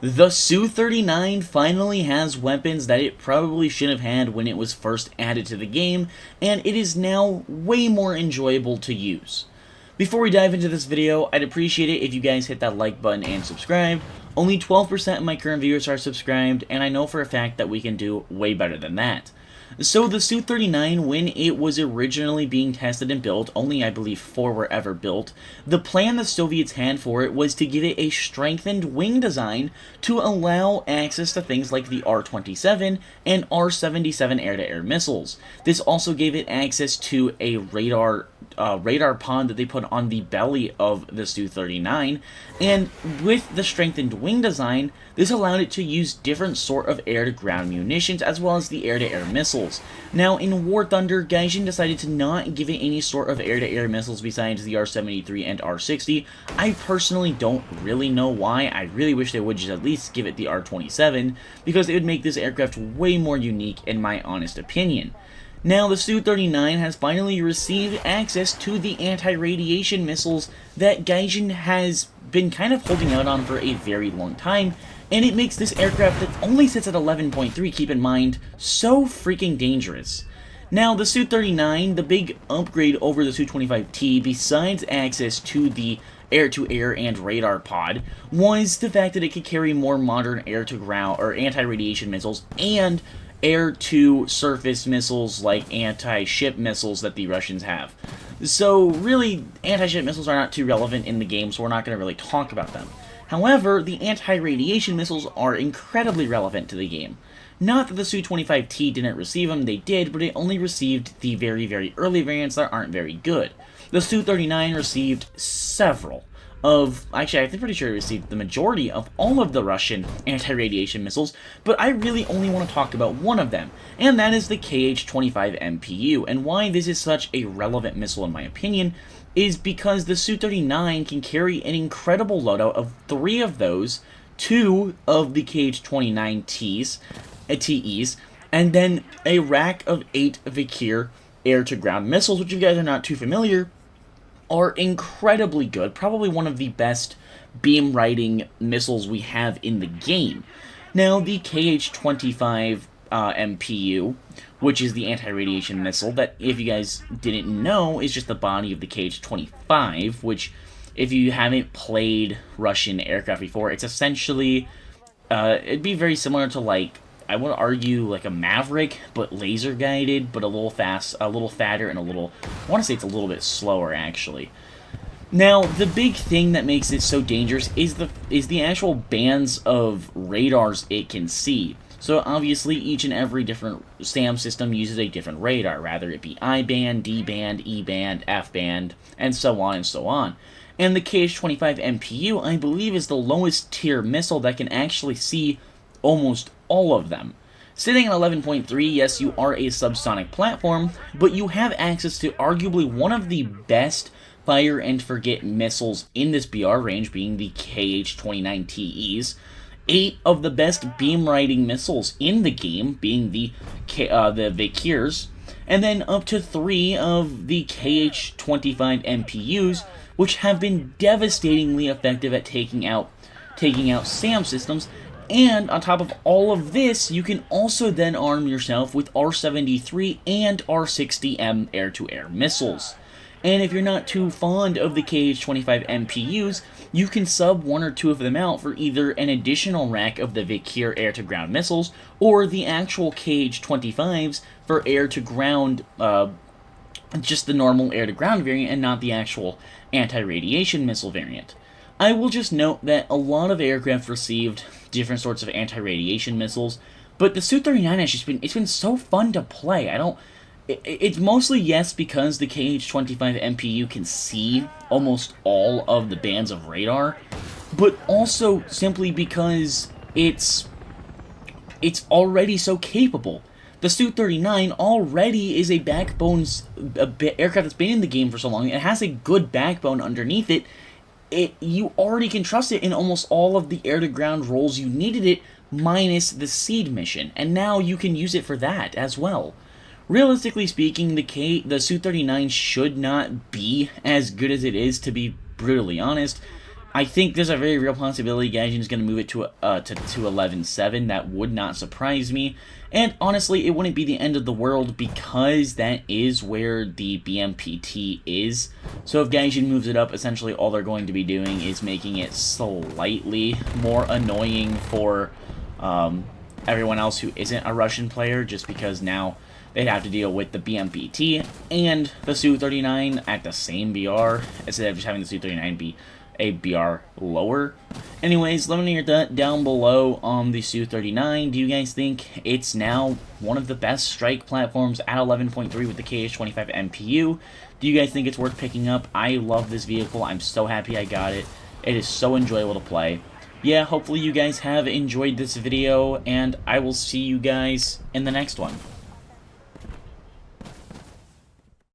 The SU-39 finally has weapons that it probably should have had when it was first added to the game, and it is now way more enjoyable to use. Before we dive into this video, I'd appreciate it if you guys hit that like button and subscribe. Only 12% of my current viewers are subscribed, and I know for a fact that we can do way better than that. So the SU-39, when it was originally being tested and built, only I believe 4 were ever built, the plan the Soviets had for it was to give it a strengthened wing design to allow access to things like the R-27 and R-77 air-to-air missiles. This also gave it access to a radar pod that they put on the belly of the Su-39, and with the strengthened wing design, this allowed it to use different sort of air-to-ground munitions as well as the air-to-air missiles. Now, in War Thunder, Gaijin decided to not give it any sort of air-to-air missiles besides the R-73 and R-60. I personally don't really know why. I really wish they would just at least give it the R-27, because it would make this aircraft way more unique in my honest opinion. Now, the Su-39 has finally received access to the anti-radiation missiles that Gaijin has been kind of holding out on for a very long time, and it makes this aircraft that only sits at 11.3, keep in mind, so freaking dangerous. Now, the Su-39, the big upgrade over the Su-25T, besides access to the air-to-air and radar pod, was the fact that it could carry more modern air-to-ground or anti-radiation missiles and air-to-surface missiles like anti-ship missiles that the Russians have. So really, anti-ship missiles are not too relevant in the game, so we're not going to really talk about them. However, the anti-radiation missiles are incredibly relevant to the game. Not that the Su-25T didn't receive them, they did, but it only received the very, very early variants that aren't very good. The Su-39 received several actually, I'm pretty sure it received the majority of all of the Russian anti-radiation missiles, but I really only want to talk about one of them, and that is the KH-25 MPU, and why this is such a relevant missile in my opinion is because the Su-39 can carry an incredible loadout of 3 of those, 2 of the KH-29 TEs, and then a rack of 8 McXer air-to-ground missiles, which if you guys are not too familiar, are incredibly good, probably one of the best beam-riding missiles we have in the game. Now, the KH-25 MPU, which is the anti-radiation missile, that, if you guys didn't know, is just the body of the KH-25, which, if you haven't played Russian aircraft before, it's essentially, it'd be very similar to, like, I would argue like a Maverick, but laser guided, but a little fatter, and I want to say it's a little bit slower actually. Now, the big thing that makes it so dangerous is the actual bands of radars it can see. So obviously, each and every different SAM system uses a different radar, rather it be I-band, D-band, E-band, F-band, and so on and so on. And the KH-25 MPU, I believe, is the lowest tier missile that can actually see almost all of them. Sitting at 11.3, yes, you are a subsonic platform, but you have access to arguably one of the best fire and forget missiles in this BR range, being the KH-29 TEs, 8 of the best beam riding missiles in the game, being the McXers, and then up to 3 of the KH-25 MPUs, which have been devastatingly effective at taking out SAM systems. And on top of all of this, you can also then arm yourself with R-73 and R-60M air-to-air missiles. And if you're not too fond of the KH-25 MPUs, you can sub 1 or 2 of them out for either an additional rack of the McXer air-to-ground missiles, or the actual KH-25s for air-to-ground, just the normal air-to-ground variant, and not the actual anti-radiation missile variant. I will just note that a lot of aircraft received different sorts of anti-radiation missiles, but the Su-39 has just been so fun to play. It's mostly, yes, because the KH-25 MPU can see almost all of the bands of radar, but also simply because it's already so capable. The Su-39 already is a aircraft that's been in the game for so long. It has a good backbone underneath it. You already can trust it in almost all of the air-to-ground roles you needed it, minus the seed mission, and now you can use it for that as well. Realistically speaking, the Su-39 should not be as good as it is, to be brutally honest. I think there's a very real possibility Gaijin's going to move it to 11.7. That would not surprise me. And honestly, it wouldn't be the end of the world because that is where the BMPT is. So if Gaijin moves it up, essentially all they're going to be doing is making it slightly more annoying for everyone else who isn't a Russian player, just because now they'd have to deal with the BMPT and the SU-39 at the same BR, instead of just having the SU-39 be a BR lower. Anyways, let me know your thoughts down below on the SU-39. Do you guys think it's now one of the best strike platforms at 11.3 with the KH-25 MPU? Do you guys think it's worth picking up? I love this vehicle. I'm so happy I got it. It is so enjoyable to play. Yeah, hopefully you guys have enjoyed this video, and I will see you guys in the next one.